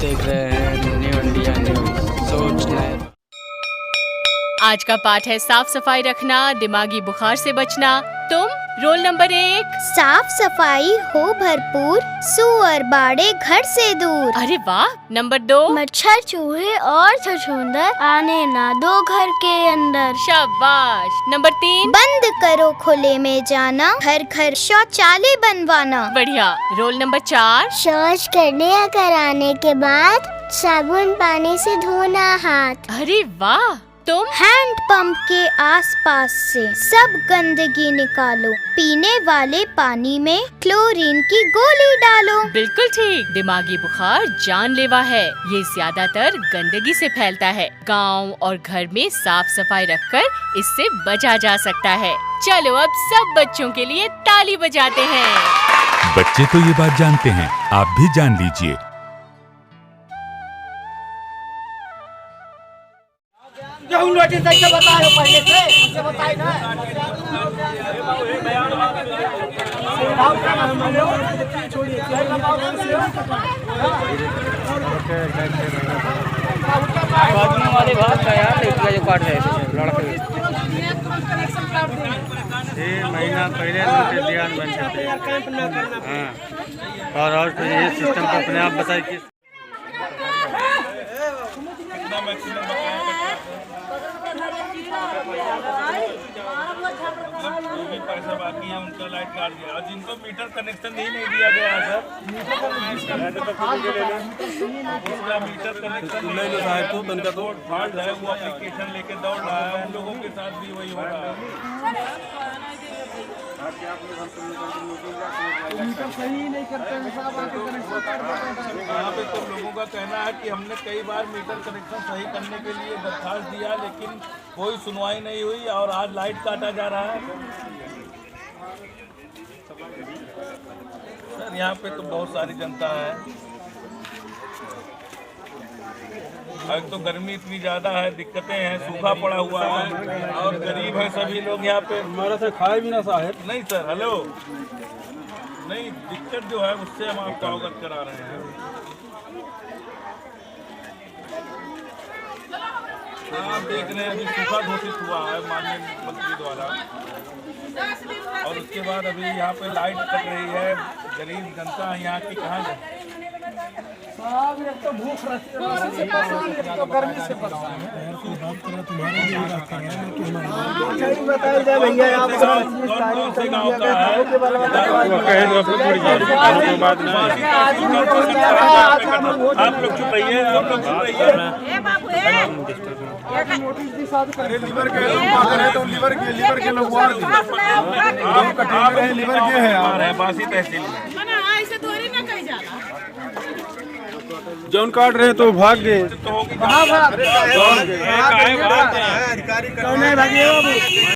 देख रहे हैं न्यू इंडिया न्यूज। सोच नए। आज का पाठ है साफ सफाई रखना, दिमागी बुखार से बचना। तुम रोल नंबर 1। साफ सफाई हो भरपूर, सुअर बाड़े घर से दूर। अरे वाह। नंबर 2। मच्छर चूहे और छछूंदर आने ना दो घर के अंदर। शाबाश। नंबर 3। बंद करो खुले में जाना, घर घर शौचालय बनवाना। बढ़िया। Roll number 4। शौच करने या कराने के बाद साबुन पानी से धोना हाथ। अरे वाह। तुम हैंड पंप के आसपास से सब गंदगी निकालो, पीने वाले पानी में क्लोरीन की गोली डालो। बिल्कुल ठीक। दिमागी बुखार जानलेवा है, ये ज्यादातर गंदगी से फैलता है। गांव और घर में साफ सफाई रखकर इससे बचा जा सकता है। चलो अब सब बच्चों के लिए ताली बजाते हैं। बच्चे तो ये बात जानते हैं, आप भी जान लीजिए। नोटिस बताए पहले से मुझे बताए ना। वाले भाग का यार जो काट रहे लड़के 6 महीना पहले ध्यान बन सकते हैं। हाँ और तो ये सिस्टम को अपने आप बताए कि जो भी पैसा बाकी है उनका लाइट काट दिया और जिनको मीटर कनेक्शन ही नहीं दिया गया है सर, उसका मीटर कनेक्शन नहीं है तो बनता तो फाल्ट है, वो एप्लीकेशन लेके दौड़ रहा है, उन लोगों के साथ भी वही हो रहा है। यहाँ पे तो लोगों का कहना है कि हमने कई बार मीटर कनेक्शन सही करने के लिए दरखास्त दिया लेकिन कोई सुनवाई नहीं हुई और आज लाइट काटा जा रहा है। सर यहाँ पे तो बहुत सारी जनता है, अब तो गर्मी इतनी ज़्यादा है, दिक्कतें हैं, सूखा पड़ा हुआ है और गरीब है सभी लोग यहाँ पे। हमारा से खाए भी ना साहेब। नहीं सर, हेलो, नहीं दिक्कत जो है उससे हम आपको अवगत करा रहे हैं। आप देख रहे हैं अभी सूखा घोषित हुआ है माननीय मंत्री द्वारा और उसके बाद अभी यहाँ पे लाइट कट रही है, गरीब जनता यहाँ की कहाँ जाए। तो भूख तो गर्मी से परेशान है। बताया जाए भैया आप कौन से गाँव का है आप लोग चुप रहिए, आप लोग चुप रहिए। लीवर के लोग लीवर के हैं बासी तहसील में जौन काट रहे तो भाग गए। तो होगी